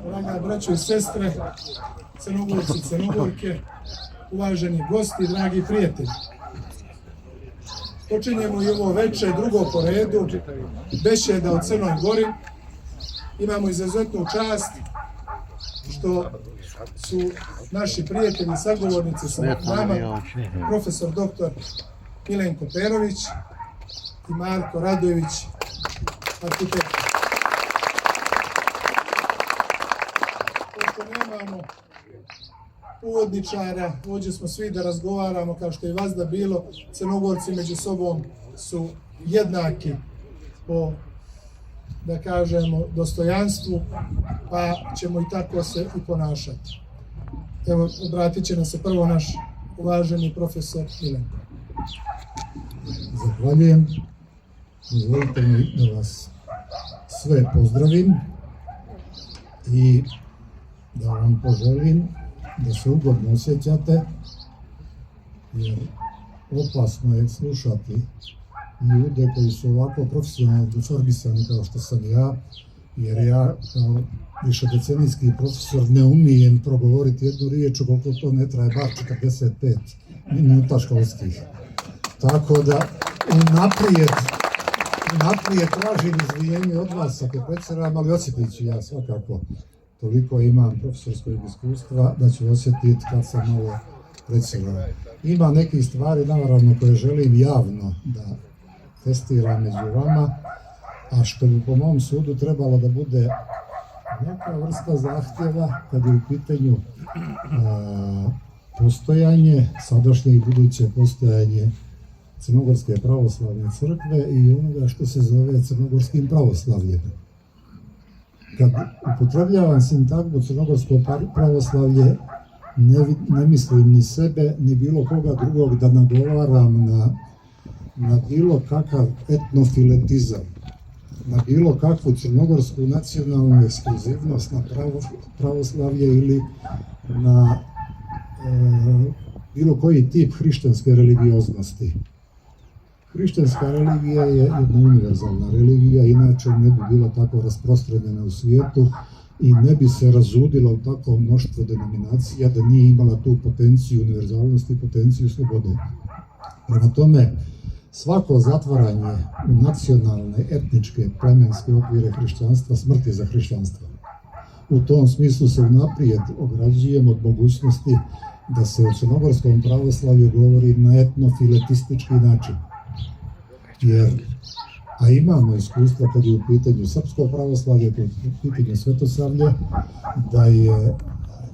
Draga braćo i sestre, Crnogorci i Crnogorke, uvaženi gosti, dragi prijatelji. Počinjemo i ovo večer, drugo po redu, bešeda o Crnoj Gori. Imamo izuzetnu čast što su naši prijatelji, sagovornici sa nama, profesor dr. Milenko Perović i Marko Radojević, arhitekt. Pošto nemamo uvodničara, ovdje smo svi da razgovaramo, kao što je vazda bilo, Crnogorci među sobom su jednaki po, da kažemo, dostojanstvu, pa ćemo i tako se i ponašati. Evo, obratit će nam se prvo naš uvaženi profesor Milenko. Zahvaljujem. Dozvolite mi da vas sve pozdravim i da vam poželim da se ugodno osjećate, jer opasno je slušati ljude koji su ovako profesionalno deformisani kao što sam ja, jer ja kao višedecenijski profesor ne umijem progovoriti jednu riječ koliko to ne traje bar 45 minuta školskih. Tako da unaprijed tražim izvinjenje od vas ako pretjeram, ali osjetit ću ja svakako. Toliko imam profesorskog iskustva da ću osjetiti kad sam malo pretjerao. Ima nekih stvari naravno koje želim javno da testiram među vama, a što bi po mom sudu trebalo da bude neka vrsta zahtjeva kad je u pitanju postojanje, sadašnje i buduće postojanje Crnogorske pravoslavne crkve i onoga što se zove crnogorskim pravoslavljem. Kad upotrebljavam sintagmu crnogorsko pravoslavlje, ne mislim ni sebe, ni bilo koga drugog da nagovaram na bilo kakav etnofiletizam, na bilo kakvu crnogorsku nacionalnu ekskluzivnost, na pravoslavlje ili na bilo koji tip hrišćanske religioznosti. Hrišćanska religija je jedna univerzalna religija, inače ne bi bila tako rasprostranjena u svijetu i ne bi se razudila u takvo mnoštvo denominacija da nije imala tu potenciju univerzalnosti i potenciju slobode. Prema tome, svako zatvaranje u nacionalne, etničke, plemenske okvire hrišćanstva smrt je za hrišćanstvo. U tom smislu se unaprijed ograđujem od mogućnosti da se o crnogorskom pravoslavlju govori na etnofiletistički način. A imamo iskustva kad je u pitanju srpsko pravoslavlje, kad je u pitanju svetosavlje, da je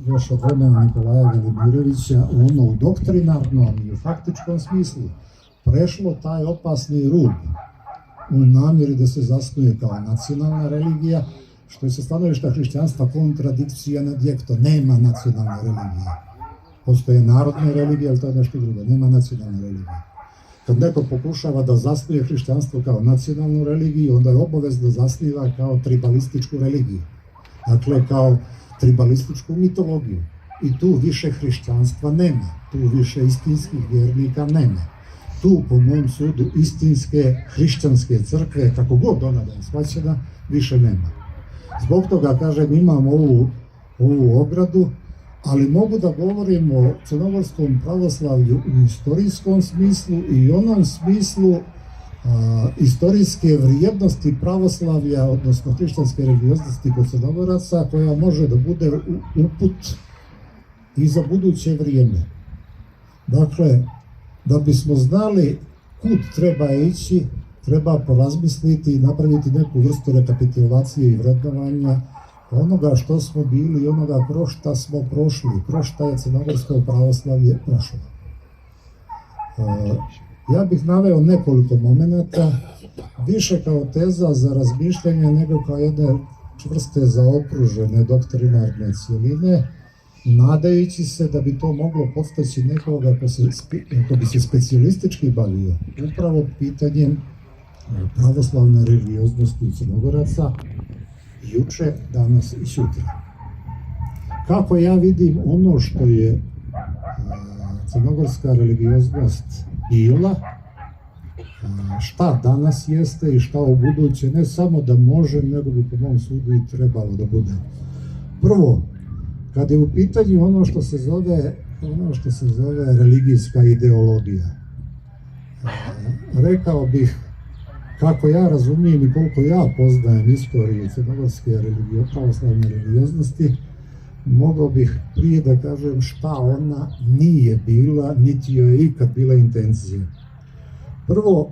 još od vremena Nikolaja Velimirovića ono u doktrinarnom i u faktičkom smislu prešlo taj opasni rub u namjeri da se zasnuje kao nacionalna religija, što je sa stanovišta hrišćanstva kontradikcija na dijekto. Nema nacionalne religije. Postoje narodne religije, ali to je nešto drugo. Nema nacionalne religije. Kad neko pokušava da zasnuje hrišćanstvo kao nacionalnu religiju, onda je obavezno da zasniva kao tribalističku religiju. Dakle, kao tribalističku mitologiju. I tu više hrišćanstva nema. Tu više istinskih vjernika nema. Tu, po mom sudu, istinske hrišćanske crkve, kako god ona da je shvaćena, više nema. Zbog toga, kažem, imam ovu ogradu, ali mogu da govorim o crnogorskom pravoslavlju u istorijskom smislu i onom smislu istorijske vrijednosti pravoslavlja, odnosno hrišćanske religioznosti kod Crnogoraca, koja može da bude uput i za buduće vrijeme. Dakle, da bismo znali kud treba ići, treba porazmisliti i napraviti neku vrstu rekapitulacije i vrednovanja onoga što smo bili i onoga kroz šta smo prošli, kroz šta je crnogorsko pravoslavlje prošlo. Ja bih naveo nekoliko momenata, više kao teza za razmišljanje nego kao jedne čvrste zaokružene doktrinarne cijeline, nadajući se da bi to moglo postaći nekoga ko bi se specijalistički bavio upravo pitanjem pravoslavne religioznosti Crnogoraca juče, danas i sutra. Kako ja vidim ono što je crnogorska religioznost bila, šta danas jeste i šta u buduće, ne samo da može, nego bi po mom sudu i trebalo da bude. Prvo, kad je u pitanju ono što se zove religijska ideologija, rekao bih, kako ja razumijem i koliko ja poznajem istoriju crnogorske pravoslavne religioznosti, mogao bih prije da kažem šta ona nije bila, niti joj je ikad bila intencija. Prvo,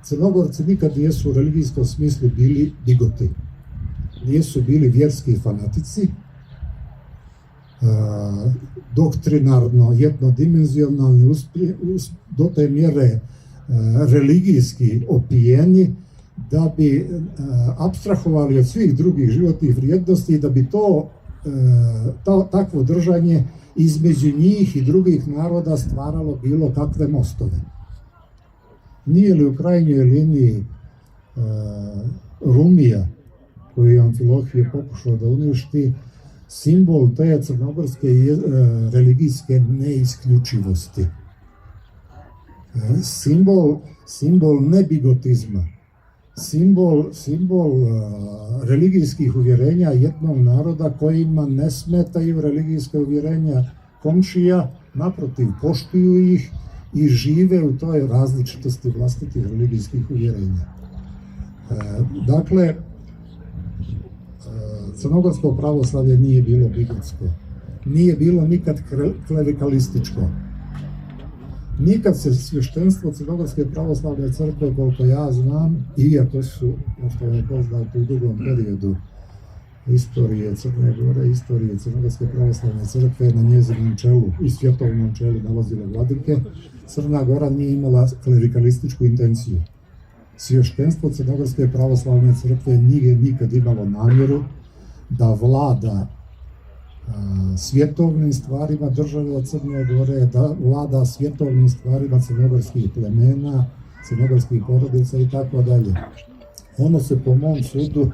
Crnogorci nikad nijesu u religijskom smislu bili bigoti, nijesu bili vjerski fanatici, doktrinarno, jednodimenzionalni, do te mjere religijski opijeni, da bi apstrahovali od svih drugih životnih vrijednosti i da bi takvo držanje između njih i drugih naroda stvaralo bilo kakve mostove. Nije li u krajnjoj liniji Rumija, koju je Amfilohije pokušao da uništi, simbol te crnogorske religijske neisključivosti? Simbol nebigotizma, simbol religijskih uvjerenja jednog naroda kojima ne smetaju religijske uvjerenja komšija, naprotiv, poštuju ih i žive u toj različitosti vlastitih religijskih uvjerenja. Dakle, crnogorsko pravoslavlje nije bilo bigotsko, nije bilo nikad klerikalističko. Nikad se svještenstvo Crnogorske pravoslavne crkve, koliko ja znam, iako su, što je poznato u dugom periodu istorije Crne Gore, istorije Crnogorske pravoslavne crkve, na njezinom čelu i svjetovnom čelu nalazile vladike, Crna Gora nije imala klerikalističku intenciju. Svještenstvo Crnogorske pravoslavne crkve nije nikad imalo namjeru da vlada svjetovnim stvarima države od Crne Gore, da vlada svjetovnim stvarima crnogorskih plemena, crnogorskih porodica i tako dalje. Ono se po mom sudu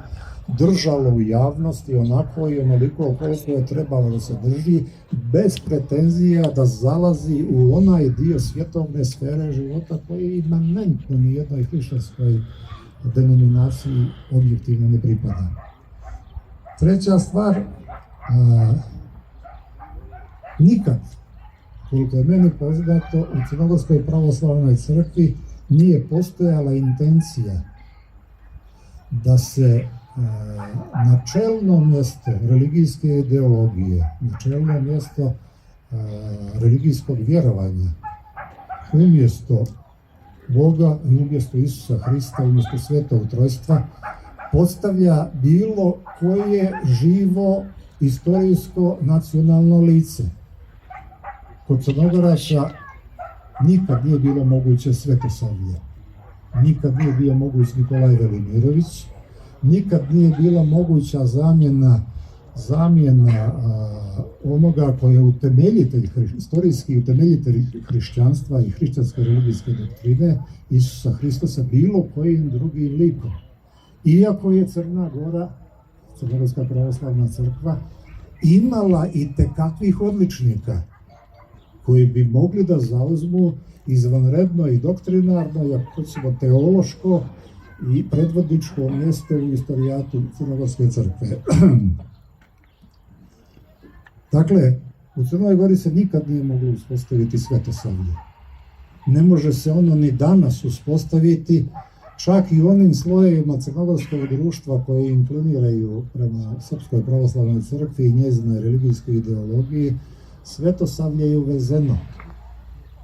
držalo u javnosti onako i onoliko koliko je trebalo da se drži, bez pretenzija da zalazi u onaj dio svjetovne sfere života koji je imanentno ni jednoj hrišćanskoj denominaciji objektivno ne pripada. Treća stvar, nikad, koliko je meni poznato, u Crnogorskoj pravoslavnoj crkvi nije postojala intencija da se na čelno mjesto religijske ideologije, na čelno mjesto religijskog vjerovanja, umjesto Boga i umjesto Isusa Hrista, umjesto Svetog Trojstva, postavlja bilo koje živo istorijsko nacionalno lice. Kod Crnogoraca nikad nije bilo moguće Svetosavlje, nikad nije bio moguć Nikolaj Velimirović, nikad nije bila moguća zamjena onoga koji je istorijski utemeljitelj hrišćanstva i hrišćanske religijske doktrine, Isusa Hristosa, bilo kojim drugim likom. Iako je Crna Gora, Crnogorska pravoslavna crkva, imala i tekakvih odličnika koji bi mogli da zauzmu izvanredno i doktrinarno, i ako hoćemo teološko i predvodničko mjesto u istorijatu Crnogorske crkve. Dakle, u Crnoj Gori se nikad nije moglo uspostaviti Svetosavlje. Ne može se ono ni danas uspostaviti, čak i u onim slojevima crnogorskog društva koji inkliniraju prema Srpskoj pravoslavnoj crkvi i njezinoj religijskoj ideologiji. Svetosavlje je uvezeno.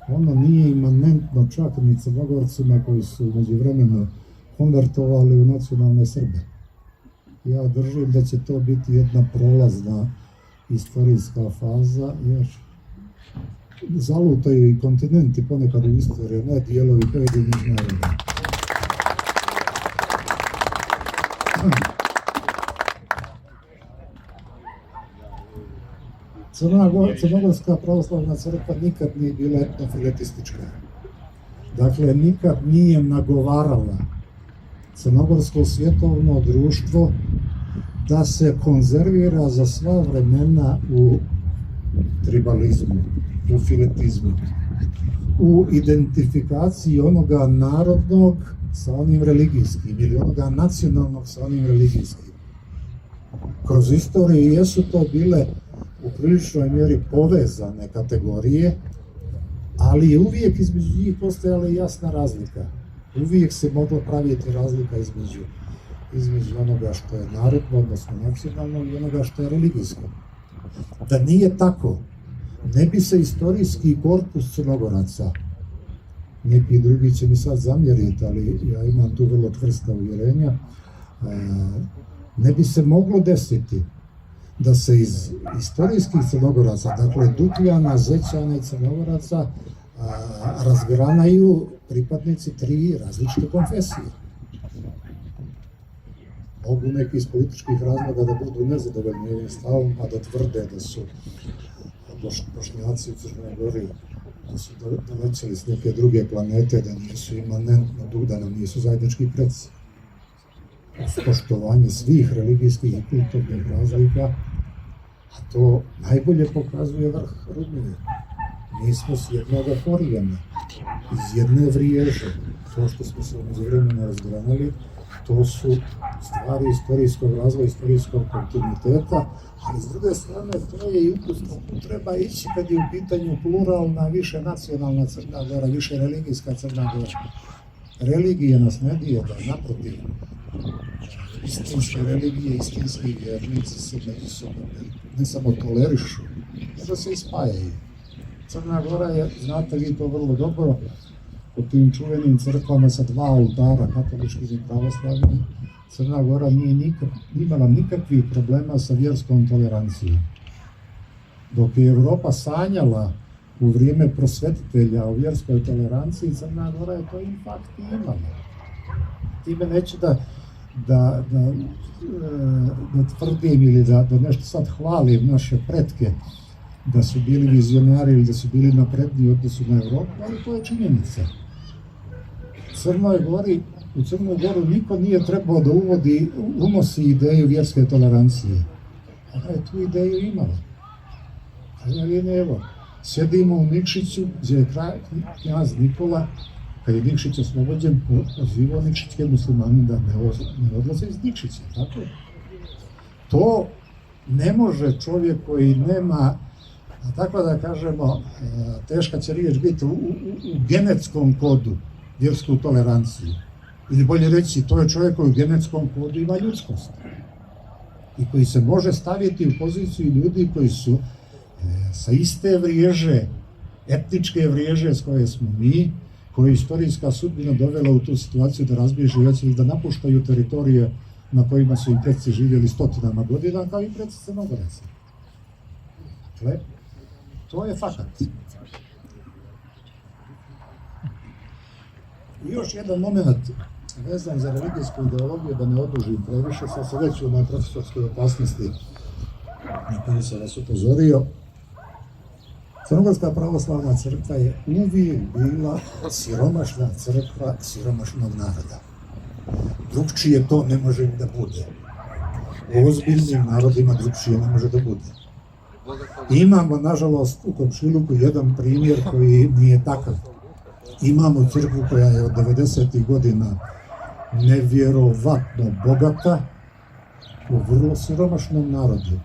Ono nije imanentno čak ni Crnogorcima koji su međuvremeno konvertovali u nacionalne Srbe. Ja držim da će to biti jedna prolazna istorijska faza, jer zalutaju i kontinenti ponekad u istoriju, ne dijelovi pojedinih naroda. Crnogorska pravoslavna crkva nikad nije bila etnofiletistička. Dakle, nikad nije nagovarala crnogorsko svjetovno društvo da se konzervira za sva vremena u tribalizmu, u filetizmu, u identifikaciji onoga narodnog sa onim religijskim ili onoga nacionalnog sa onim religijskim. Kroz istoriju jesu to bile u priličnoj mjeri povezane kategorije, ali uvijek između njih postojala jasna razlika. Uvijek se mogla praviti razlika između onoga što je narodno, odnosno nacionalno, i onoga što je religijsko. Da nije tako, ne bi se istorijski korpus Crnogoraca, neki drugi će mi sad zamjeriti, ali ja imam tu vrlo čvrsta uvjerenja, ne bi se moglo desiti da se iz istorijskih Crnogoraca, dakle Dukljana, Zećana i Crnogoraca, razgranaju pripadnici 3 različite konfesije. Mogu neki iz političkih razloga da budu nezadovoljni ovim stavom, pa da tvrde da su Bošnjaci u Crnoj Gori, da su dolećeli s neke druge planete, da nisu imanentno, da nam nisu zajednički preci. Poštovanje svih religijskih i kulturnih razlika, a to najbolje pokazuje vrh Rudnije. Mi smo s jednog korijena, iz jedne vriježe. To što smo se u međuvremenu razgranali, to su stvari istorijskog razvoja, istorijskog kontinuiteta, ali s druge strane to je i treba ići kad je u pitanju pluralna, više nacionalna Crna Gora, više religijska Crna Gora. Religije nas ne dijele, naprotiv. Istinske religije, istinski vjernici se međusobno ne samo tolerišu, nego se ispajaju. Crna Gora je, znate vi to vrlo dobro, u tim čuvenim crkvama sa 2 oltara, katoličkih i pravoslavnih, Crna Gora nije imala nikakvih problema sa vjerskom tolerancijom. Dok je Europa sanjala u vrijeme prosvetitelja o vjerskoj toleranciji, Crna Gora je to infakt imala. Time neću da tvrdim ili da nešto sad hvalim naše pretke, da su bili vizionari ili da su bili napredniji u odnosu na Europu, ali to je činjenica. U Crnu Goru niko nije trebao da unosi ideju vjerske tolerancije. Ona je tu ideju imala. Ali evo, sjedimo u Nikšiću, gdje je knjaz Nikola, kad je Nikšić oslobođen, pozivao nikšićke muslimane da ne odlaze iz Nikšića, tako je. To ne može čovjek koji nema, tako da kažemo, teška će riječ biti, u genetskom kodu vjersku toleranciju. Ili bolje reći, to je čovjek koji u genetskom kodu ima ljudskost. I koji se može staviti u poziciju ljudi koji su sa iste vriježe, etničke vriježe s koje smo mi, koje je istorijska sudbina dovela u tu situaciju da razbježu ili da napuštaju teritorije na kojima su im preci živjeli stotinama godina, kao i preci Crnogoraca. Dakle, to je fakat. I još jedan moment vezan za religijsku ideologiju, da ne odužim previše, sad se već u onoj profesorskoj opasnosti na koju sam vas upozorio. Crnogorska pravoslavna crkva je uvijek bila siromašna crkva siromašnog naroda. Drugčije to ne može da bude. U ozbiljnim narodima drugčije ne može da bude. Imamo, nažalost, u Komšiluku jedan primjer koji nije takav. Imamo crkvu koja je od 90. godina nevjerovatno bogata u vrlo siromašnom narodu.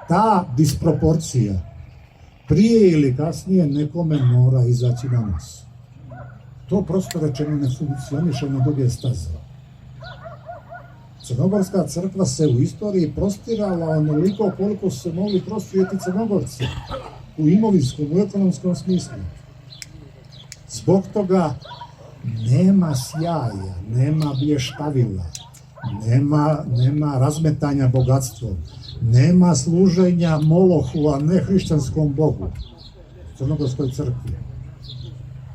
Ta disproporcija prije ili kasnije nekome mora izaći na nos. To prosto rečeno ne funkcioniše na duge staze. Crnogorska crkva se u istoriji prostirala onoliko koliko su se mogli prostirati Crnogorci u imovinskom, u ekonomskom smislu. Zbog toga nema sjaja, nema blještavila, nema razmetanja bogatstvom, nema služenja Molohu, a ne hrišćanskom Bogu, Crnogorskoj crkvi.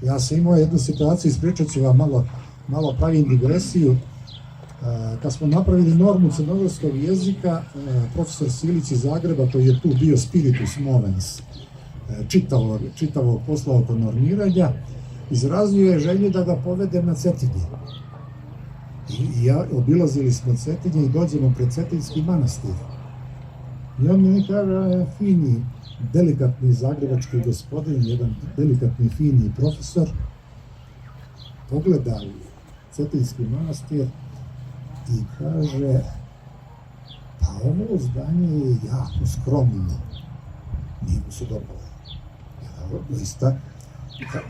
Ja sam imao jednu situaciju, ispričat ću vam malo pravim digresiju. Kad smo napravili normu crnogorskog jezika, profesor Silić iz Zagreba, koji je tu bio spiritus movens čitavog posla oko normiranja, izrazio je želju da ga povedem na Cetinje. Obilazili smo Cetinje i dođemo pred Cetinski manastir. I on mi kaže, fini, delikatni zagrebački gospodin, jedan delikatni, fini profesor, pogleda u Cetinski manastir i kaže, pa ovo zdanje je jako skromno. Nije mu se dopalo. Doista,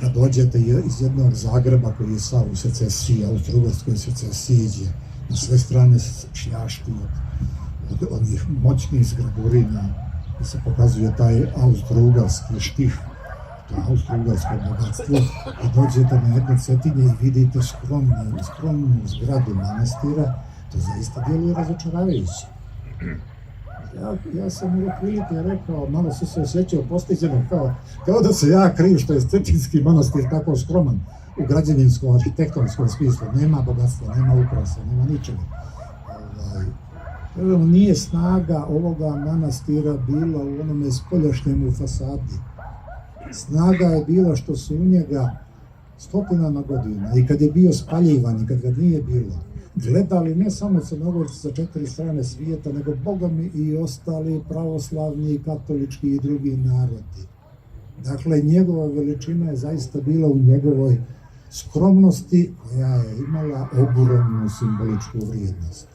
kad dođete iz jednog Zagreba koji je sav u secesiji, Austro-Ugarskoj secesiji, gdje na sve strane šljašti od onih moćnih zgradurina, gdje se pokazuje taj austro-ugarski štih, to austro-ugarsko bogatstvo, i dođete na jedno Cetinje i vidite skromnu zgradu manastira, to zaista djeluje razočaravajuće. Ja sam u prilike rekao, malo se osjećao postiđeno, kao da se ja kriv što je Cetinski manastir tako skroman u građevinskom, arhitektonskom smislu. Nema bogatstva, nema ukrasa, nema ničega. Nije snaga ovoga manastira bila u onome spoljašnjem u fasadi. Snaga je bila što su u njega stotinama godina i kad je bio spaljivan i kad ga nije bilo, gledali ne samo Crnogorci sa 4 strane svijeta, nego bogami i ostali pravoslavni, katolički i drugi narodi. Dakle, njegova veličina je zaista bila u njegovoj skromnosti, koja je imala ogromnu simboličku vrijednost.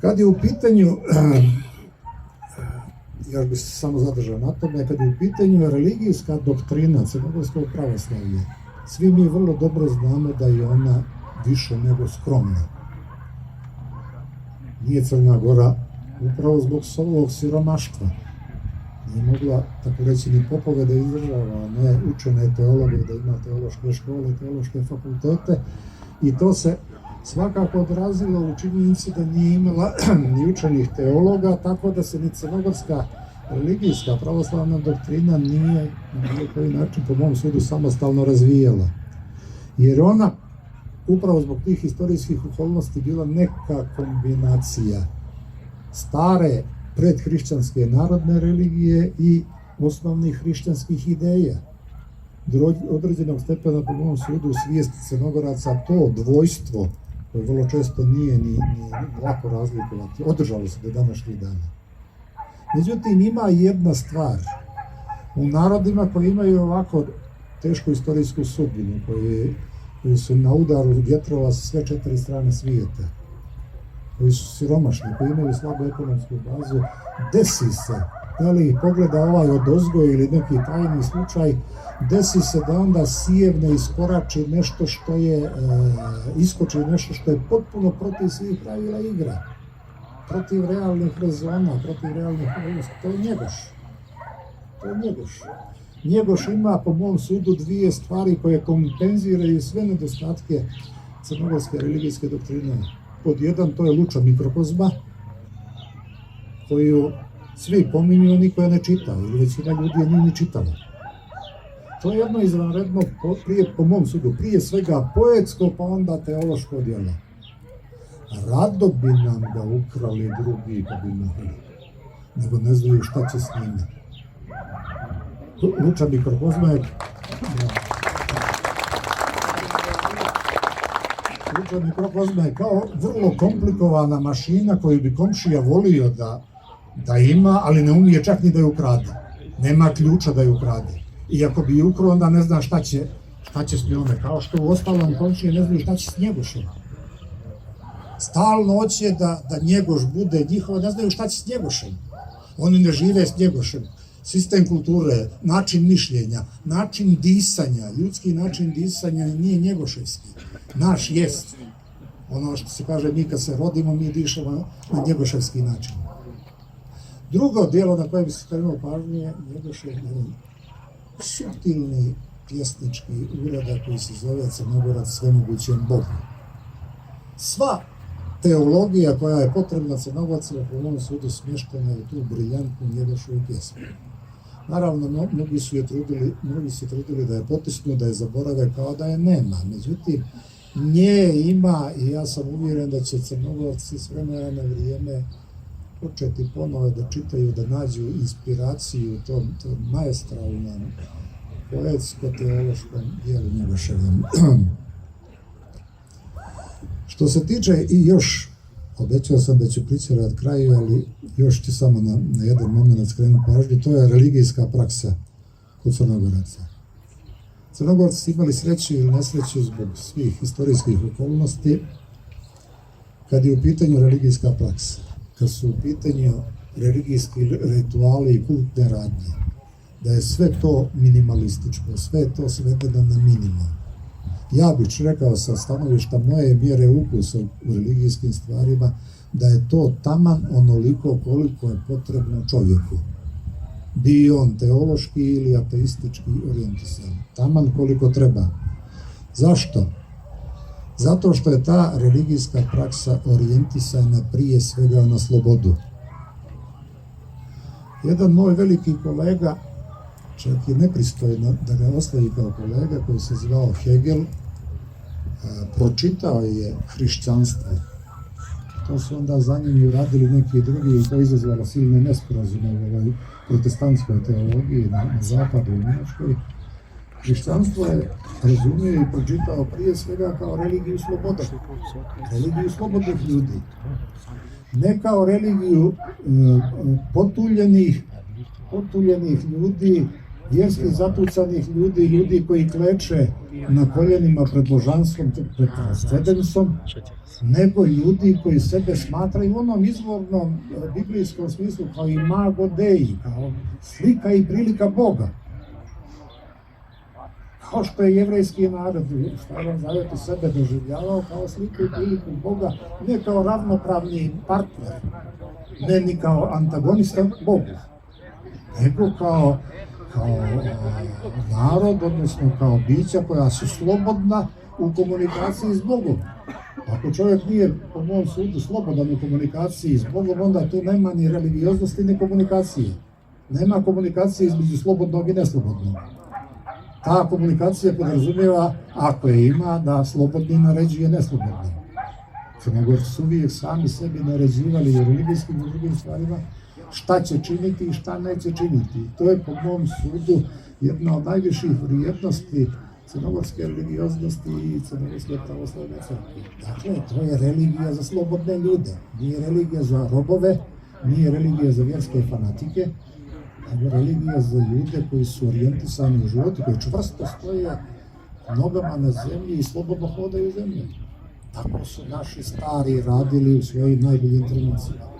Kad je u pitanju, još bih se samo zadržao na tome, kad je u pitanju religijska doktrina crnogorskog pravoslavlja, svi mi vrlo dobro znamo da je ona više nego skromna. Nije Crna Gora upravo zbog svog siromaštva. Nije mogla, tako reći, ni popove da izdržava, ne učene teologe, da ima teološke škole, teološke fakultete, i to se svakako odrazilo u činjenici da nije imala ni učenih teologa, tako da se ni crnogorska religijska pravoslavna doktrina nije na bilo koji način, po mom sudu, samostalno razvijala. Jer ona, upravo zbog tih historijskih okolnosti, bila neka kombinacija stare predhrišćanske narodne religije i osnovnih hrišćanskih ideja. Do određenog stepena, po mom sudu, svijest Crnogoraca, to dvojstvo, koje vrlo često nije ni lako razlikovati, održalo se do današnjih dana. Međutim, ima jedna stvar. U narodima koji imaju ovako tešku istorijsku sudbinu, koji su na udaru vjetrova sa sve 4 strane svijeta, koji su siromašni, koji imaju slabu ekonomsku bazu, desi se, da li ih pogleda ovaj odozgo ili neki tajni slučaj, desi se da onda sijevne iskorači nešto što je, iskoči nešto što je potpuno protiv svih pravila igra, protiv realnih rezona, protiv realnih okolnosti. To je Njegoš. Njegoš ima, po mom sudu, dvije stvari koje kompenziraju sve nedostatke crnogorske religijske doktrine. Pod jedan, to je Luča mikrokozma, koju svi pominju, niko je ne čita, ili većina ljudi je nije ni čitala. To je jedno izvanredno, po mom sudu, prije svega poetsko, pa onda teološko djelo. Rado bi nam ga ukrali drugi, pa bi mogli, nego ne znaju šta će s njima. Luča mikrokozma je... Luča mikrokozma je kao vrlo komplikovana mašina koju bi komšija volio da ima, ali ne umije čak ni da ju ukrade. Nema ključa da ju ukrade. I ako bi ju ukrao, onda ne zna šta će s njome. Kao što u ostalom komšije ne znaju šta će s Njegošem. Stalno hoće da Njegoš bude njihov, ne znaju šta će s Njegošem. Oni ne žive s Njegošem. Sistem kulture, način mišljenja, način disanja, ljudski način disanja nije njegoševski. Naš jest. Ono što se kaže, mi kad se rodimo, mi dišemo na njegoševski način. Drugo djelo na koje bi se skrenuo pažnje, Njegošev je suptilni pjesnički uradak koji se zove Crnogorac svemogućem Bogu. Sva teologija koja je potrebna Crnogorcima, po mom sudu, smještena je u tu briljantnu Njegoševu pjesmu. Naravno, mnogi su trudili da je potisnu, da je zaborave, kao da je nema. Međutim, nje ima i ja sam uvjeren da će Crnogorci s vremena na vrijeme početi ponovo da čitaju, da nađu inspiraciju u tom maestralnom, poetsko-teološkom dijelu Njegoševom. Što se tiče i još, obećao sam da ću pričati kraju, ali još ću samo na jedan moment skrenuti pažnju, to je religijska praksa kod Crnogoraca. Crnogorci imali sreću ili nesreću zbog svih historijskih okolnosti kad je u pitanju religijska praksa, kad su u pitanju religijski rituali i kultne radnje, da je sve to minimalističko, sve je to svedeno na minimum. Ja bih rekao sa stanovišta moje mjere ukusa u religijskim stvarima da je to taman onoliko koliko je potrebno čovjeku. Bio on teološki ili ateistički orijentisan. Taman koliko treba. Zašto? Zato što je ta religijska praksa orijentisana prije svega na slobodu. Jedan moj veliki kolega, čak je nepristojno da ga ostavi kao kolega, koji se zvao Hegel, pročitao je hrišćanstvo. To su onda za njim i uradili neki drugi i to izazvalo silne nesporazume u ovoj protestantskoj teologiji na zapadu i Njemačkoj. Hrišćanstvo je razumio i pročitao prije svega kao religiju slobode. Religiju slobodnih ljudi. Ne kao religiju potuljenih ljudi, vjerski zatucanih ljudi, ljudi koji kleče na koljenima pred božanstvom, pred transcendensom, nego ljudi koji sebe smatraju u onom izvornom biblijskom smislu kao imago Dei, kao slika i prilika Boga. Kao što je jevrejski narod u Starom Zavjetu sebe doživljavao kao sliku i priliku Boga, ne kao ravnopravni partner, ne ni kao antagonista Bogu, nego kao narod, odnosno kao bića koja su slobodna u komunikaciji s Bogom. Ako čovjek nije, po mom sudu, slobodan u komunikaciji s Bogom, onda tu nema ni religioznosti ni komunikacije. Nema komunikacije između slobodnog i neslobodnog. Ta komunikacija podrazumijeva, ako je ima, da slobodni naređuje neslobodni. Crnogorci su uvijek sami sebi naređivali u religijskim i drugim stvarima šta će činiti i šta neće činiti. To je po mom sudu jedna od najviših vrijednosti crnogorske religioznosti i crnogorske pravoslavne crkve. Dakle, to je religija za slobodne ljude. Nije religija za robove, nije religija za vjerske fanatike, nego religija za ljude koji su orijentisani u životu, koji čvrsto stoje nogama na zemlji i slobodno hodaju zemlju. Tako su naši stari radili u svojim najboljim trenucima.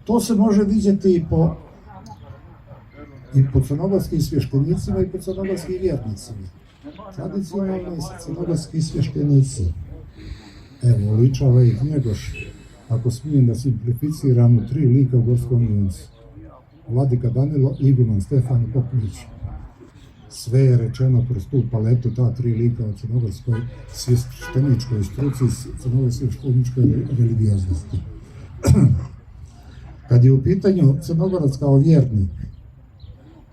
To se može vidjeti i po crnogorskim svještenicima i po crnogorskim vjernicima. Tradicionalni crnogorski svještenici, evo, Ličava ih Njegoš, ako smijem da simplificiram, u 3 lika u Gorskom Vijencu. Vladika Danilo, Iguman Stefan i Popnić. Sve je rečeno kroz tu paletu, ta 3 lika o crnogorskoj svješteničkoj struci, crnogorskoj svješteničkoj religioznosti. Kad je u pitanju Crnogorac kao vjernik,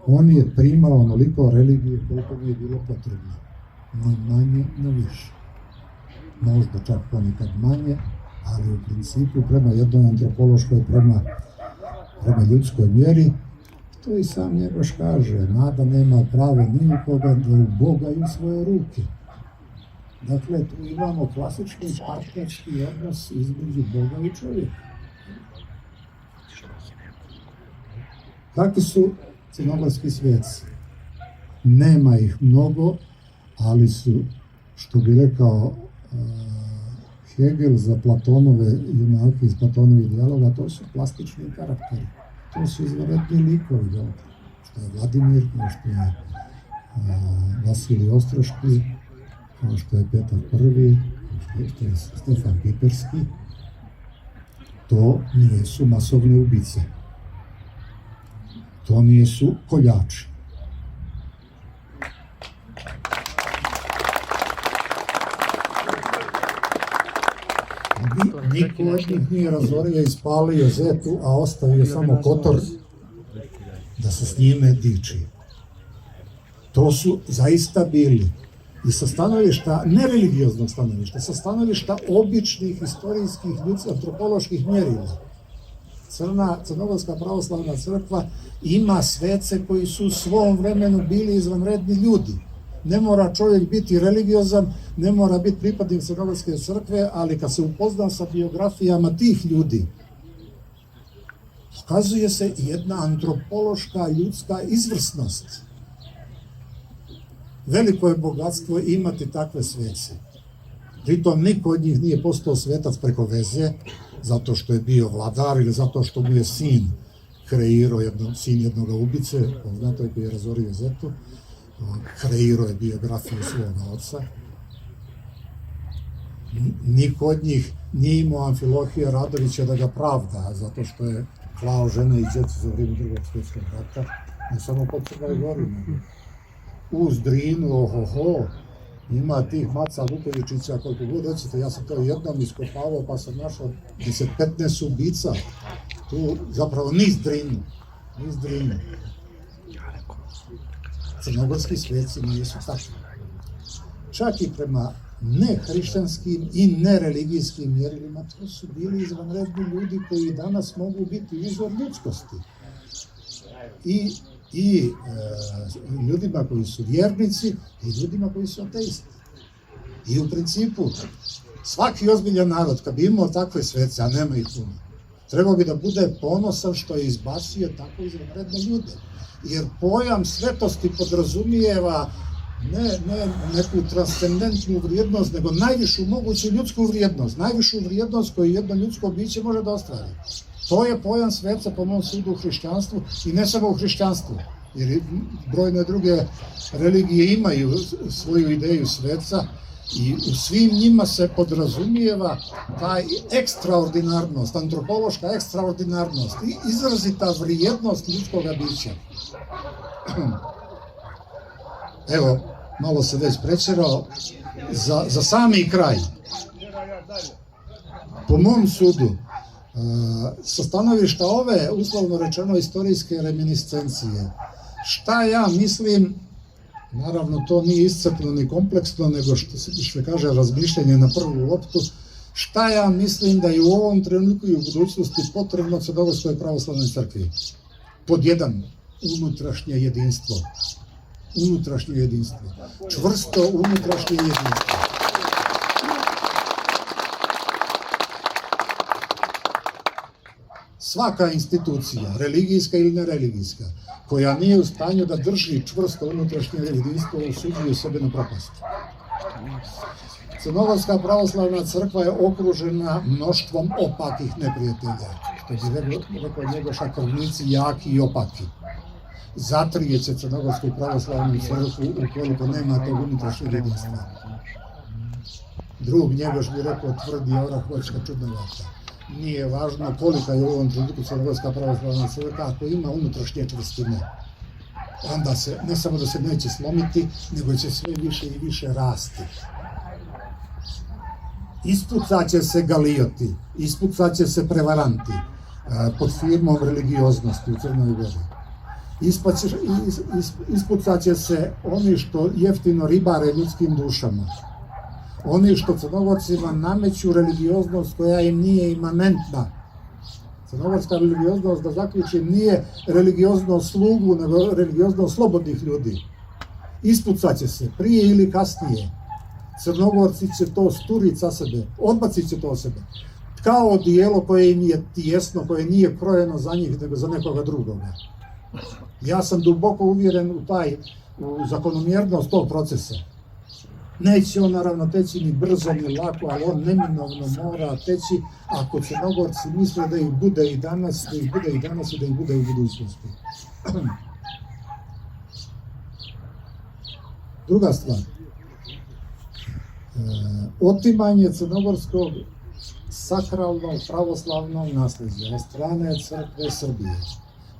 on je primao onoliko religije koliko mi je bilo potrebno. Ni manje, ni više. Možda čak ponekad manje, ali u principu prema jednoj antropološkoj, prema ljudskoj mjeri, to i sam Njegoš kaže, nada nema prave ni u koga, da u Boga i u svoje ruke. Dakle, tu imamo klasični partnerski odnos između Boga i čovjeka. Kakvi su crnogorski sveci? Nema ih mnogo, ali su, što bi rekao Hegel za Platonove junake iz Platonovih dijaloga, to su plastični karakteri. To su izvanredni likovi, što je Vladimir, kao što je Vasilij Ostroški, kao što je Petar I, kao što je Stefan Piperski. To nijesu masovne ubice. To nijesu koljači. Niko od njih nije razorio i spalio zetu, a ostavio samo kotor da se s njime diči. To su zaista bili i sa stanovišta, nereligioznog stanovišta, sa stanovišta običnih historijskih, antropoloških mjerila. Crnogorska pravoslavna crkva ima svece koji su u svom vremenu bili izvanredni ljudi. Ne mora čovjek biti religiozan, ne mora biti pripadnik Crnogorske crkve, ali kad se upozna sa biografijama tih ljudi, pokazuje se jedna antropološka ljudska izvrsnost. Veliko je bogatstvo imati takve svece. Pritom niko od njih nije postao svetac preko veze, zato što je bio vladar ili zato što mu je sin kreirao, sin jednoga ubice, poznato koji je razorio Zetu, kreirao je biografiju svoga oca. Niko od njih nije imao Amfilohija Radovića da ga pravda, zato što je klao žene i djecu za vrijeme Drugog svjetskog rata, ne samo po Crnoj Gori, nego uz Drinu, ohoho, ima tih Maca Vukovičića koliko god hoćete, ja sam to jednom iskopavao pa sam našao 10-15 ubica, tu zapravo niz Drinu. Crnogorski sveci nisu takvi. Čak i prema nehrišćanskim i nereligijskim mjerilima, to su bili izvanredni ljudi koji danas mogu biti izvor ljudskosti. I ljudima koji su vjernici i ljudima koji su ateisti. I u principu, svaki ozbiljan narod, kad bi imao takve svece, a nema ih puno, trebao bi da bude ponosan što je izbacio tako izvanredne ljude. Jer pojam svetosti podrazumijeva ne neku transcendentnu vrijednost, nego najvišu moguću ljudsku vrijednost koju jedno ljudsko biće može da ostvari. To je pojam sveca po mom sudu u hrišćanstvu i ne samo u hrišćanstvu, jer brojne druge religije imaju svoju ideju sveca i u svim njima se podrazumijeva ta ekstraordinarnost, antropološka ekstraordinarnost i izrazita vrijednost ljudskog bića. Evo, malo se već prečerao, za sami kraj. Po mom sudu, sa stanovišta ove, uslovno rečeno, istorijske reminiscencije, šta ja mislim, naravno to nije iscrpno ni kompleksno, nego što kaže razmišljanje na prvu loptu, šta ja mislim da je u ovom trenutku i u budućnosti potrebno Crnogorskoj pravoslavnoj crkvi. Pod jedan, unutrašnje jedinstvo. Čvrsto unutrašnje jedinstvo. Svaka institucija, religijska ili nereligijska, koja nije u stanju da drži čvrsto unutrašnje jedinstvo, osuđuje sebe na propast. Crnogorska pravoslavna crkva je okružena mnoštvom opakih neprijatelja, što bi rekao Njegoša, krvnici jaki i opaki. Zatrijeće Crnogorsku pravoslavnu crkvu ukoliko nema tog unutrašnjeg jedinstva. Drug Njegoš bi rekao tvrdi orah, voćka čudnovata. Nije važno kolika je u ovom trenutku Crnogorska pravoslavna crkva, ako ima unutrašnje čvrstine, onda se, ne samo da se neće slomiti, nego će sve više i više rasti. Ispucaće se galijoti, ispucaće se prevaranti pod firmom religioznosti u Crnoj Gori. Ispucaće se oni što jeftino ribare ljudskim dušama. Oni što Crnogorcima nameću religioznost koja im nije imanentna. Crnogorska religioznost, da zaključim, nije religioznost slugu, nego religioznost slobodnih ljudi. Ispucaće se, prije ili kasnije. Crnogorci će to sturiti sa sebe, odbacit će to od sebe. Kao odijelo koje im je tijesno, koje nije krojeno za njih, nego za nekoga drugoga. Ja sam duboko uvjeren u zakonomjernost tog procesa. Neće on naravno teći ni brzo ni lako, ali on neminovno mora teći ako Crnogorci misle da ih bude i danas, i da ih bude u budućnosti. Druga stvar. Otimanje crnogorskog sakralnog pravoslavnog nasljeđa od strane crkve Srbije.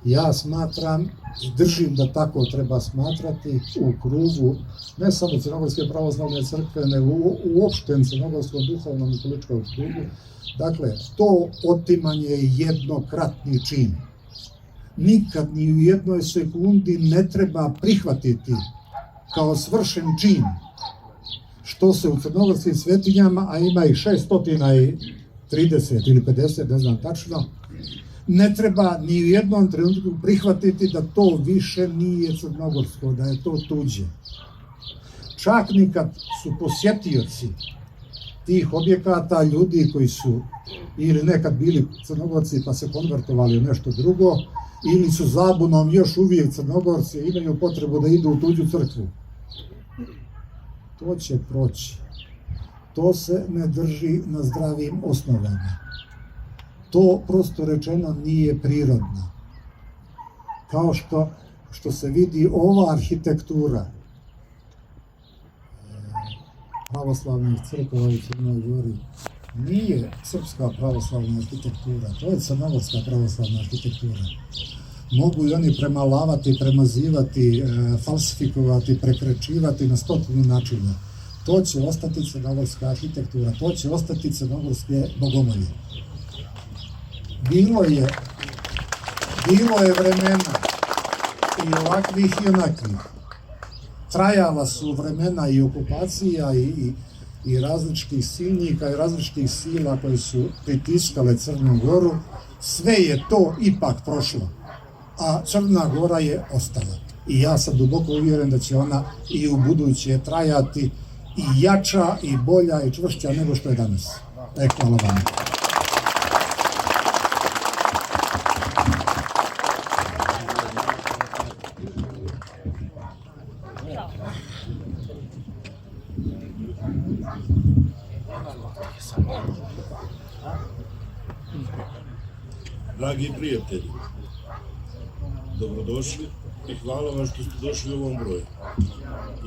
Ja smatram i držim da tako treba smatrati u krugu ne samo Crnogorske pravoslavne crkve, nego u opštem crnogorskom duhovnom i političkom krugu. Dakle, to otimanje je jednokratni čin. Nikad ni u jednoj sekundi ne treba prihvatiti kao svršen čin što se u crnogorskim svetinjama, a ima ih 630 ili 50, ne znam tačno, ne treba ni u jednom trenutku prihvatiti da to više nije crnogorsko, da je to tuđe. Čak ni kad su posjetioci tih objekata, ljudi koji su ili nekad bili Crnogorci pa se konvertovali u nešto drugo, ili su zabunom još uvijek Crnogorci i imaju potrebu da idu u tuđu crkvu. To će proći. To se ne drži na zdravim osnovama. To, prosto rečeno, nije prirodno. Kao što se vidi ova arhitektura pravoslavnih crkava u Crnoj Gori nije srpska pravoslavna arhitektura, to je crnogorska pravoslavna arhitektura. Mogu i oni premalavati, premazivati, falsifikovati, prekrečivati na 100 načina. To će ostati crnogorska arhitektura, to će ostati crnogorske bogomolje. Bilo je vremena i ovakvih i onakvih. Trajala su vremena i okupacija i različitih silnika i različitih sila koje su pritiskale Crnu Goru. Sve je to ipak prošlo, a Crna Gora je ostala. I ja sam duboko uvjeren da će ona i u buduće trajati i jača i bolja i čvršća nego što je danas. Hvala vam. Dragi prijatelji, dobrodošli i hvala vam što ste došli u ovom broju.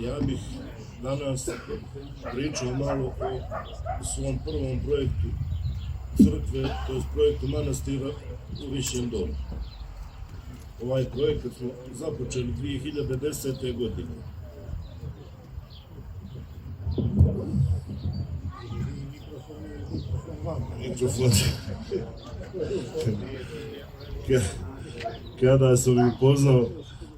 Ja bih danas pričao malo o svom prvom projektu crkve, to je projektu manastira u Višjem Dolu. Ovaj projekat smo započeli 2010. godine. Mikrofon. Kada sam upoznao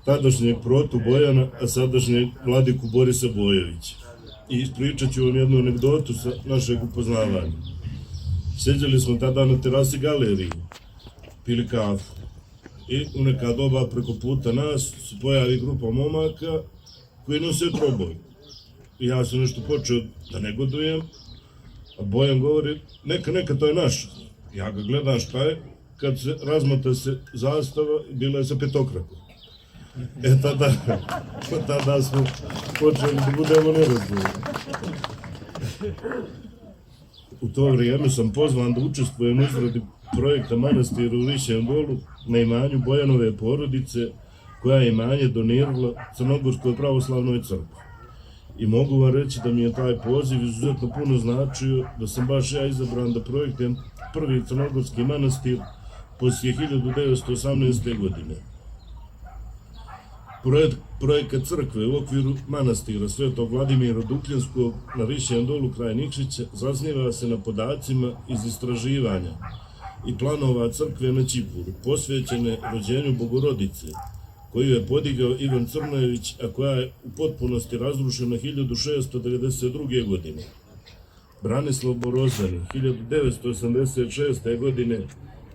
tadašnjeg protu Bojana, a sadašnjeg vladiku Borisa Bojovića. I ispričat ću vam jednu anegdotu sa našeg upoznavanja. Sjeđali smo tada na terasi galerije, pili kafu. I u neka doba preko puta nas se pojavi grupa momaka koji nose troboj. I ja sam nešto počeo da negodujem, a Bojan govori, neka, to je naš. Ja ga gledam šta je, kad se razmota se zastava, bila je sa petokrakom. Tada smo počeli da budemo nerazgovori. U to vrijeme sam pozvan da učestvujem u izradi projekta manastira u Višjem Dolu na imanju Bojanove porodice, koja je imanje donirala Crnogorskoj pravoslavnoj crkvi. I mogu vam reći da mi je taj poziv izuzetno puno značio, da sam baš ja izabran da projektujem prvi crnogorski manastir poslije 1918. godine. Projekat crkve u okviru manastira Svetog Vladimira Dukljanskog na Višjem Dolu kraj Nikšića zasniva se na podacima iz istraživanja i planova crkve na Ćipuru, posvećene rođenju Bogorodice, koju je podigao Ivan Crnojević, a koja je u potpunosti razrušena 1692. godine. Branislav Borozanin 1986. godine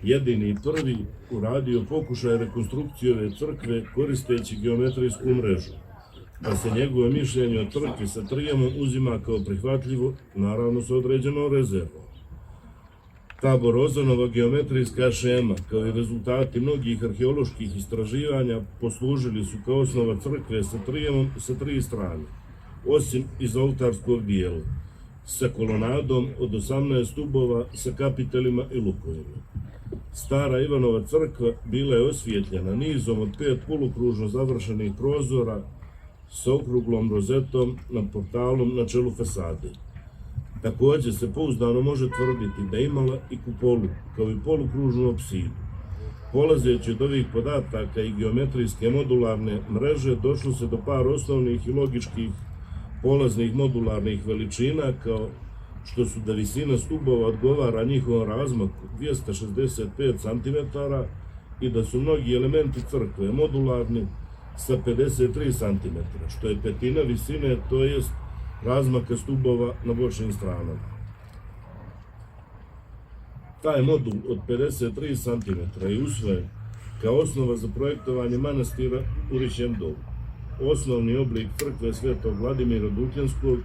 jedini i prvi uradio pokušaj rekonstrukcije ove crkve koristeći geometrijsku mrežu, pa se njegovo mišljenje o crkvi sa trijemom uzima kao prihvatljivo, naravno sa određenom rezervom. Ta Borozanova geometrijska šema, kao i rezultati mnogih arheoloških istraživanja, poslužili su kao osnova crkve sa trijemom sa tri strane, osim iz oltarskog dijela, sa kolonadom od 18 stubova sa kapitelima i lukovima. Stara Ivanova crkva bila je osvjetljena nizom od 5 polukružno završenih prozora sa okruglom rozetom nad portalom na čelu fasade. Također se pouzdano može tvrditi da je imala i kupolu, kao i polukružnu apsidu. Polazeći od ovih podataka i geometrijske modularne mreže, došlo se do par osnovnih i logičkih polaznih modularnih veličina, kao što su da visina stubova odgovara njihovom razmaku 265 cm i da su mnogi elementi crkve modularni sa 53 cm, što je petina visine, to jest razmaka stubova na bočnim stranama. Taj modul od 53 cm je usvojen kao osnova za projektovanje manastira u Rišjem Dolu. Osnovni oblik crkve Svetog Vladimira Dukljanskog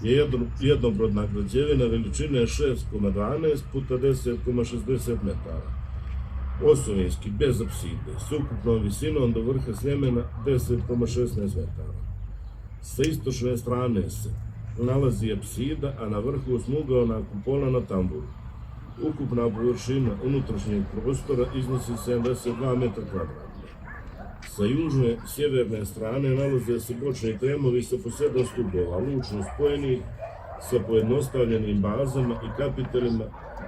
je jednobrodna građevina veličine 6,12 puta 10,60 metara. Osovinski, bez apside, s ukupnom visinom do vrha Sljemena 10,16 metara. Sa istočne strane se nalazi apsida, a na vrhu smugaona kupola na tamburu. Ukupna površina unutrašnjeg prostora iznosi 72 metra kvadratna. Sa južne, sjeverne strane nalaze se bočni tremovi sa po 7 stubova, lučno spojenih sa pojednostavljenim bazama i kapitelima,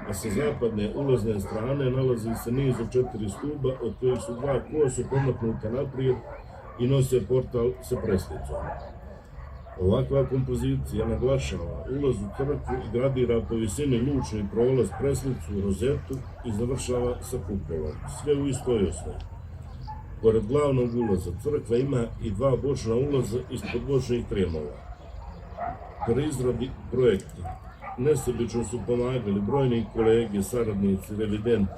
a sa zapadne ulazne strane nalazi se niz od 4 stuba, od kojih su 2 kosu pomaknuta naprijed i nose portal sa preslicom. Ovakva kompozicija naglašava ulaz u crkvu i gradira po visini lučni prolaz, preslicu, rozetu i završava sa kupolom, sve u istoj osnovi. Pored glavnog ulaza crkva ima i 2 bočna ulaza ispod bočnih tremova. Pri izradi projekta nesebično su pomagali brojni kolege, saradnici, revidenti.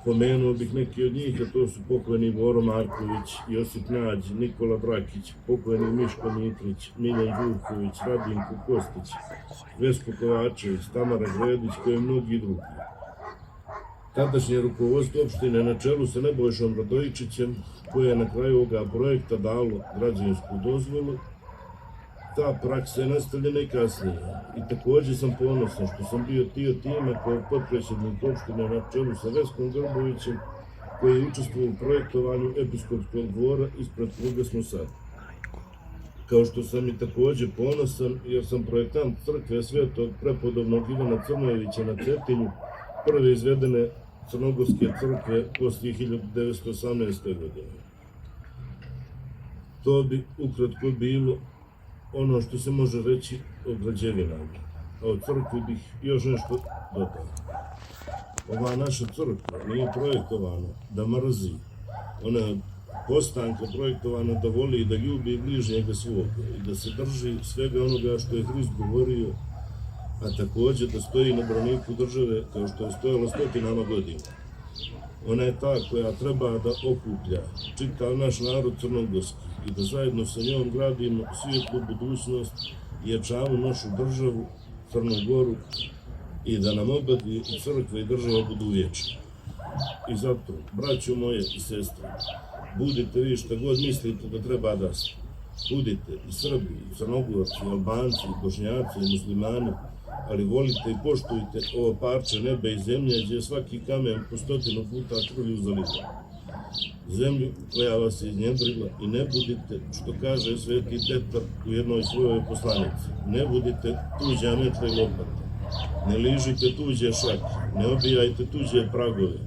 Pomenuo bih neki od njih, a to su pokojni Boro Marković, Josip Nađ, Nikola Brakić, pokojni Miško Mitrić, Miljan Đurković, Radinko Kostić, Vesko Kovačević, Tamara Gredić, kao i mnogi drugi. Tadašnje rukovodstvo opštine na čelu sa Nebojšom Radojičićem, koje je na kraju ovoga projekta dalo građevinsku dozvolu, ta praksa je nastavljena i kasnije. I također sam ponosan što sam bio dio tima kao potpredsjednik opštine na čelu sa Veskom Grbovićem, koji je učestvovao u projektovanju episkopskog dvora ispred koga smo sad. Kao što sam i također ponosan jer sam projektant crkve Svetog prepodobnog Ivana Crnojevića na Cetinju, prve izvedene crnogorske crkve poslije 1918. godine. To bi ukratko bilo ono što se može reći o građevinama. A o crkvi bih još nešto dodao. Ova naša crkva nije projektovana da mrzi. Ona je postanka projektovana da voli i da ljubi bližnjega svoga i da se drži svega onoga što je Hrist govorio, a također da stoji na braniku države kao što je stojala stotinama godina. Ona je ta koja treba da okuplja čitav naš narod crnogorski i da zajedno sa njom gradimo svijetlu budućnost i jačamo našu državu, Crnu Goru, i da nam obadvi i crkva i država budu vječni. I zato, braćo moje i sestre, budite vi šta god mislite da treba da ste. Budite i Srbi, i Crnogorci, i Albanci, i Bošnjaci, i Muslimani, ali volite i poštujte ovo parče neba i zemlje gdje je svaki kamen po 100 puta krvlju zalivan. Zemlju koja vas je iznjedrila i ne budite, što kaže Sveti Petar u jednoj svojoj poslanici, ne budite tuđa metra i lopata, ne ližite tuđe šake, ne obijajte tuđe pragove,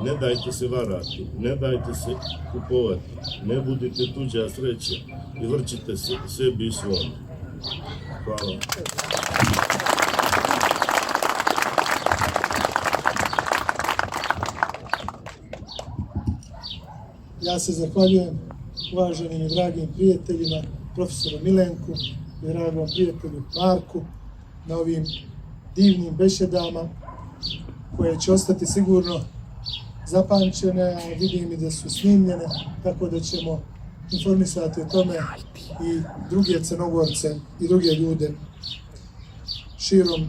ne dajte se varati, ne dajte se kupovati, ne budite tuđa sreća i vrčite se sebi i svome. Hvala. Ja se zahvaljujem uvaženim i dragim prijateljima, profesoru Milenku i dragom prijatelju Marku na ovim divnim besedama koje će ostati sigurno zapamćene, a vidim i da su snimljene, tako da ćemo informisati o tome i druge Crnogorce i druge ljude širom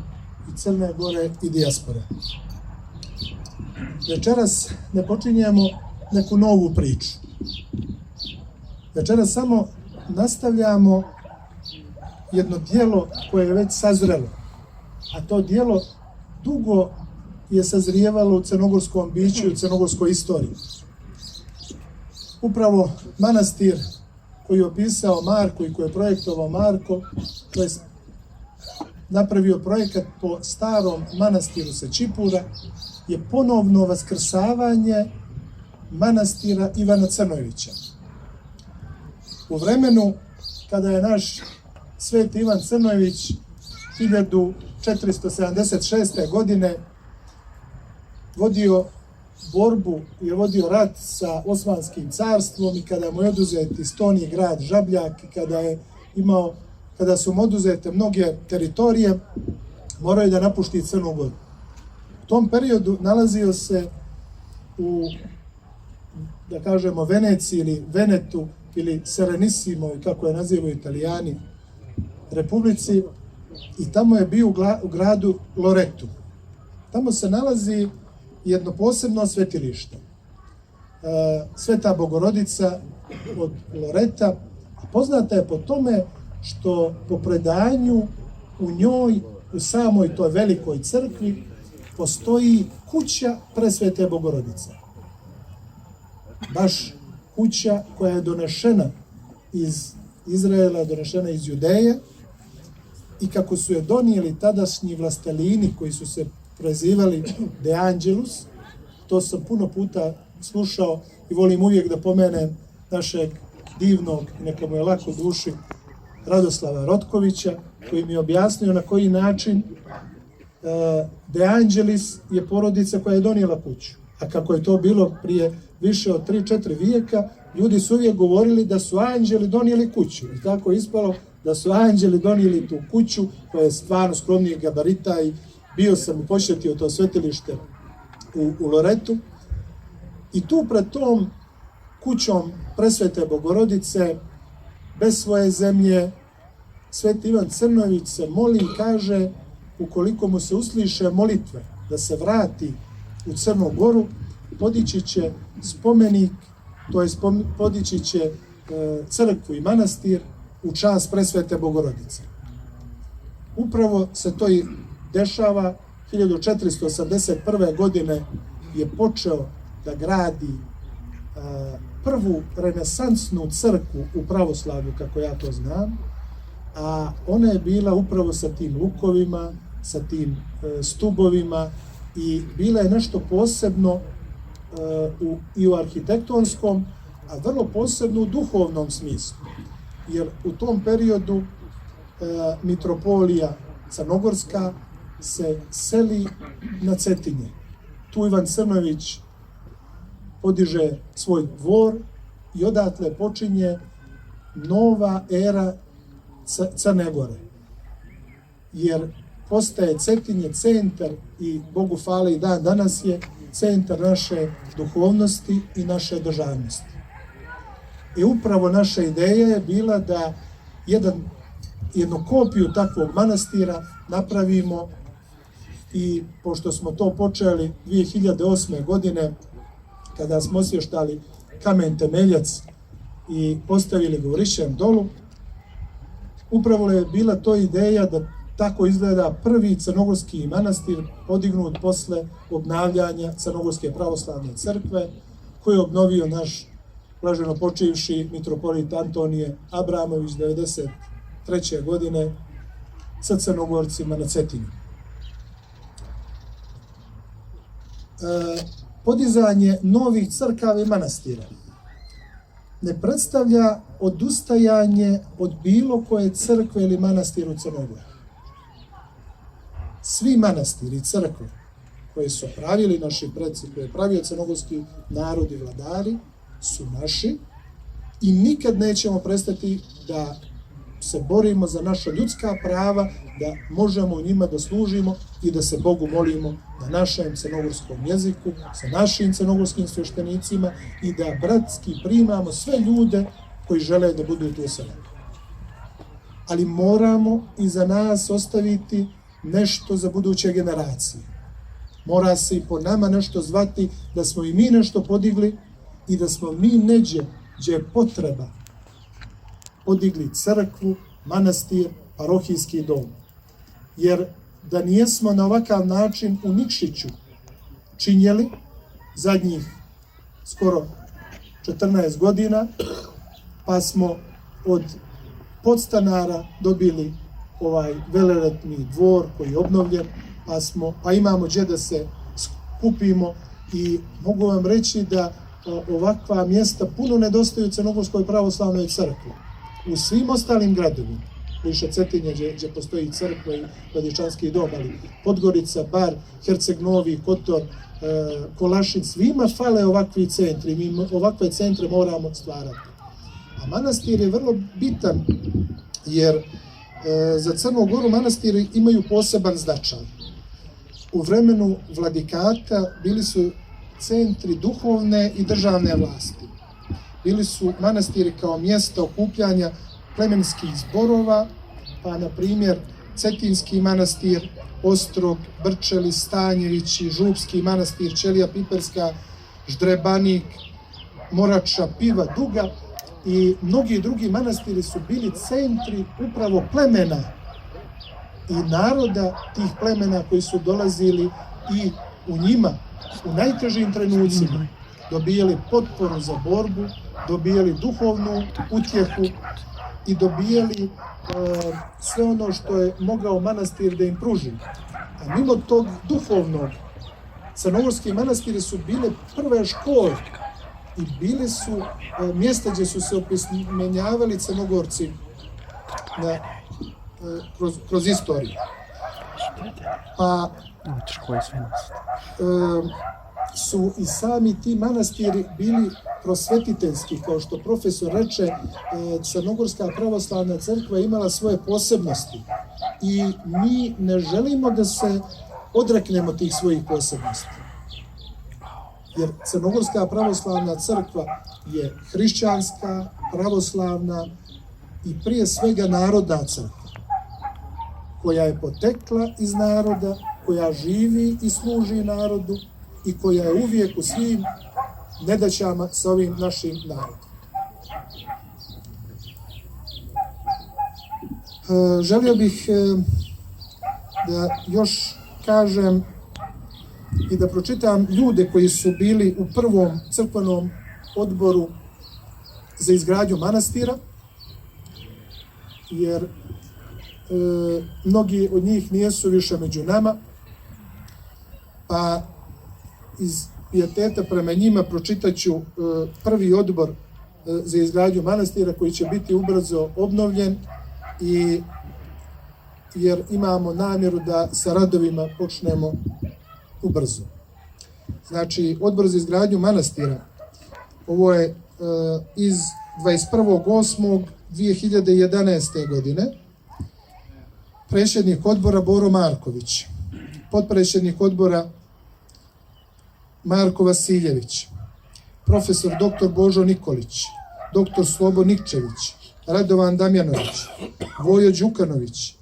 i Crne Gore i dijaspore. Večeras ne počinjemo neku novu priču. Večeras samo nastavljamo jedno djelo koje je već sazrelo, a to djelo dugo je sazrijevalo u crnogorskom biću i u crnogorskoj istoriji. Upravo manastir koji je opisao Marko i koji je projektovao Marko, to je napravio projekat po starom manastiru Sečipura, je ponovno vaskrsavanje manastira Ivana Crnojevića. U vremenu kada je naš sveti Ivan Crnojević 1476. godine vodio borbu i vodio rat sa Osmanskim carstvom i kada mu je oduzet Stoni grad Žabljak i kada su mu oduzete mnoge teritorije, morao je da napušti Crnu Goru. U tom periodu nalazio se u, da kažemo, Veneciji ili Venetu ili Serenissimo, kako je nazivaju Italijani, republici, i tamo je bio u gradu Loretu. Tamo se nalazi jedno posebno svetilište. Sveta Bogorodica od Loreta, poznata je po tome što po predanju u njoj, u samoj toj velikoj crkvi, postoji kuća Presvete Bogorodice. Baš kuća koja je donešena iz Izraela, donešena iz Judeje, i kako su je donijeli tadašnji vlastelini koji su se prezivali De Angelus, to sam puno puta slušao i volim uvijek da pomenem našeg divnog, neka mu je lako duši, Radoslava Rotkovića, koji mi je objasnio na koji način De Angelis je porodica koja je donijela kuću. A kako je to bilo prije više od 3-4 vijeka, ljudi su uvijek govorili da su anđeli donijeli kuću. I tako je ispalo da su anđeli donijeli tu kuću koja je stvarno skromnijeg gabarita, i bio sam i posjetio to svetilište u Loretu. I tu pred tom kućom Presvete Bogorodice, bez svoje zemlje, Sveti Ivan Crnović se moli i kaže, ukoliko mu se usliše molitve da se vrati u Crnu Goru, podići će spomenik, to je podići će crkvu i manastir u čast Presvete Bogorodice. Upravo se to i dešava. 1481. godine je počeo da gradi prvu renesansnu crkvu u pravoslavlju, kako ja to znam, a ona je bila upravo sa tim lukovima, sa tim stubovima, i bila je nešto posebno i u arhitektonskom, a vrlo posebno u duhovnom smislu. Jer u tom periodu mitropolija Crnogorska se seli na Cetinje. Tu Ivan Crnović podiže svoj dvor i odatle počinje nova era Crne Gore. Jer postaje Cetinje centar, i Bogu hvala i dan danas je centar naše duhovnosti i naše državnosti. I upravo naša ideja je bila da jednu kopiju takvog manastira napravimo, i pošto smo to počeli 2008. godine, kada smo osvještali kamen temeljac i postavili ga u Rišem dolu, upravo je bila to ideja da tako izgleda prvi crnogorski manastir podignut posle obnavljanja Crnogorske pravoslavne crkve, koji je obnovio naš blaženo počivši mitropolit Antonije Abramović 1993. godine sa Crnogorcima na Cetinju. Podizanje novih crkava i manastira ne predstavlja odustajanje od bilo koje crkve ili manastira u Crnoj Gori. Svi manastiri i crkve koje su pravili naši preci, koje je pravio crnogorski narod i vladari, su naši, i nikad nećemo prestati da se borimo za naša ljudska prava, da možemo u njima da služimo i da se Bogu molimo na našem crnogorskom jeziku, sa našim crnogorskim sveštenicima, i da bratski primamo sve ljude koji žele da budu tu sa nama. Ali moramo i za nas ostaviti nešto za buduće generacije. Mora se i po nama nešto zvati, da smo i mi nešto podigli i da smo mi neđe, gdje je potreba, podigli crkvu, manastir, parohijski dom. Jer da nijesmo na ovakav način u Nikšiću činjeli zadnjih skoro 14 godina, pa smo od podstanara dobili ovaj veleletni dvor koji je obnovljen, pa imamo gdje da se skupimo, i mogu vam reći da ovakva mjesta puno nedostaju Crnogorskoj pravoslavnoj crkvi. U svim ostalim gradovima, više Cetinje gdje postoji crkva i Vladičanski dom, ali Podgorica, Bar, Herceg Novi, Kotor, Kolašin, svima fale ovakvi centri, mi ovakve centre moramo stvarati. A manastir je vrlo bitan, jer za Crnu Goru manastiri imaju poseban značaj. u vremenu vladikata bili su centri duhovne i državne vlasti. Bili su manastiri kao mjesta okupljanja plemenskih zborova, pa na primjer Cetinski manastir, Ostrog, Brčeli, Stanjevići, Župski manastir, Ćelija Piperska, Ždrebanik, Morača, Piva, Duga i mnogi drugi manastiri su bili centri upravo plemena i naroda tih plemena koji su dolazili i u njima, u najtežim trenucima, dobijali potporu za borbu, dobijali duhovnu utjehu i dobijali sve ono što je mogao manastir da im pruži. A mimo tog duhovnog, crnogorski manastiri su bile prve škole i bili su mjesta gdje su se opismenjavali Crnogorci kroz istoriju. Pa su i sami ti manastiri bili prosvetiteljski, kao što profesor reče, Crnogorska pravoslavna crkva imala svoje posebnosti i mi ne želimo da se odreknemo tih svojih posebnosti. Jer Crnogorska pravoslavna crkva je hrišćanska, pravoslavna i prije svega narodna crkva, koja je potekla iz naroda, koja živi i služi narodu i koja je uvijek u svim nedaćama sa ovim našim narodom. Želio bih da još kažem i da pročitam ljude koji su bili u prvom crkvenom odboru za izgradnju manastira, jer mnogi od njih nisu više među nama, pa iz pijeteta prema njima pročitat ću prvi odbor za izgradnju manastira koji će biti ubrzo obnovljen jer imamo namjeru da sa radovima počnemo ubrzo. Znači, odbor za izgradnju manastira, ovo je iz 21.8.2011. godine, predsjednik odbora Boro Marković, potpredsjednik odbora Marko Vasiljević, profesor dr. Božo Nikolić, dr. Slobo Nikčević, Radovan Damjanović, Vojo Đukanović,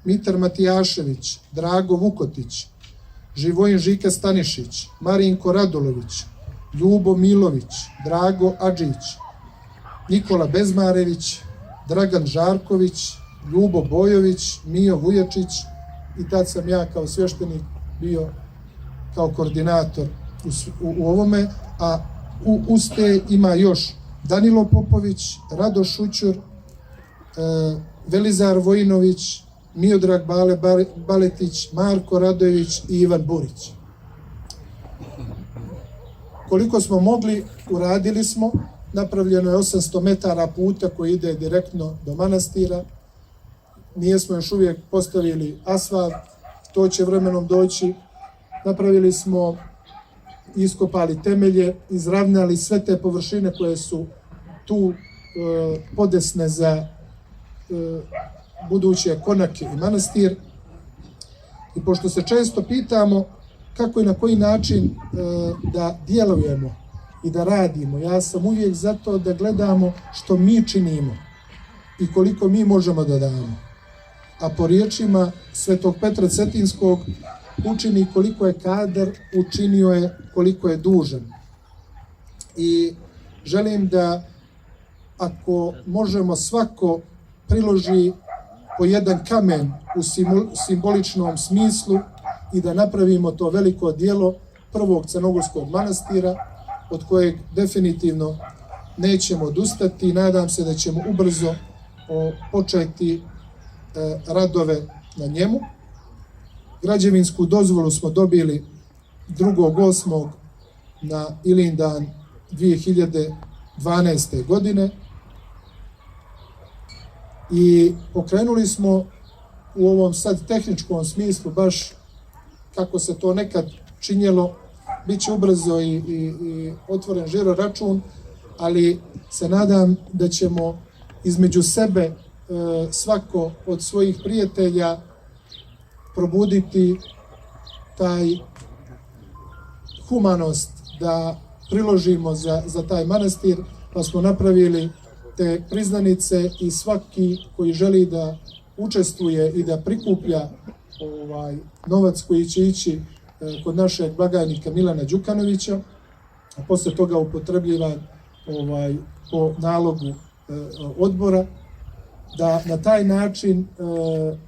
Mitar Matijašević, Drago Vukotić, Živojin Žika Stanišić, Marinko Radulović, Ljubo Milović, Drago Adžić, Nikola Bezmarević, Dragan Žarković, Ljubo Bojović, Mijo Vujačić i tad sam ja kao svještenik bio kao koordinator u ovome, a uz te ima još Danilo Popović, Rado Šućur, Velizar Vojinović, Miodrag Baletić, Marko Radojević i Ivan Burić. Koliko smo mogli, uradili smo. Napravljeno je 800 metara puta koji ide direktno do manastira. Nijesmo još uvijek postavili asfalt, to će vremenom doći. Napravili smo, iskopali temelje, izravnali sve te površine koje su tu podesne za buduće konake i manastir. I pošto se često pitamo kako i na koji način da djelujemo i da radimo, ja sam uvijek za to da gledamo što mi činimo i koliko mi možemo da damo. A po riječima Svetog Petra Cetinskog, učini koliko je kadar, učinio je koliko je dužan. I želim da ako možemo svako priloži po jedan kamen u simboličnom smislu i da napravimo to veliko djelo prvog crnogorskog manastira od kojeg definitivno nećemo odustati i nadam se da ćemo ubrzo početi radove na njemu. Građevinsku dozvolu smo dobili 2.8. na Ilindan 2012. godine i pokrenuli smo u ovom sad tehničkom smislu, baš kako se to nekad činjelo, bit će ubrzo i otvoren žiro račun, ali se nadam da ćemo između sebe svako od svojih prijatelja probuditi taj humanost da priložimo za taj manastir, pa smo napravili te priznanice i svaki koji želi da učestvuje i da prikuplja novac koji će ići kod našeg blagajnika Milana Đukanovića, a posle toga upotrebljivan po nalogu odbora, da na taj način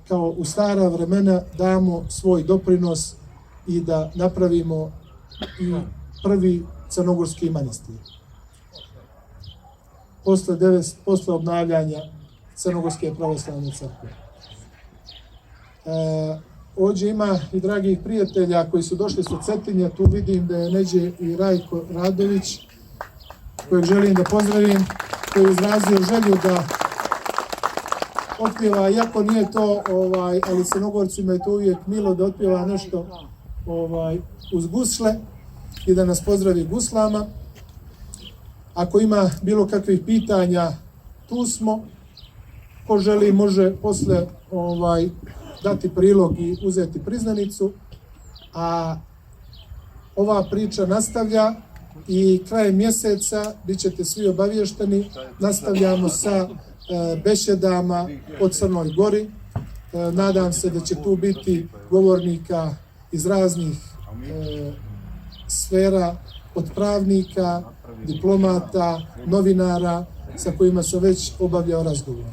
kao u stara vremena damo svoj doprinos i da napravimo i prvi crnogorski manastir. Posle obnavljanja Crnogorske pravoslavne crkve. Ovdje ima i dragih prijatelja koji su došli sa Cetinja, tu vidim da je neđe i Rajko Radović, kojeg želim da pozdravim, koji je izrazio želju da otpjeva, iako nije to, ali Crnogorcima je to uvijek milo da otpjeva nešto uz gusle i da nas pozdravi guslama. Ako ima bilo kakvih pitanja, tu smo. Ko želi može posle dati prilog i uzeti priznanicu. A ova priča nastavlja i krajem mjeseca bit ćete svi obavješteni. Nastavljamo sa bešedama o Crnoj Gori. Nadam se da će tu biti govornika iz raznih sfera, od pravnika, diplomata, novinara sa kojima sam već obavljao razgovor.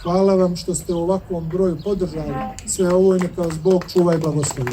Hvala vam što ste u ovakvom broju podržali sve ovo i neka vas Bog čuva i blagoslovi.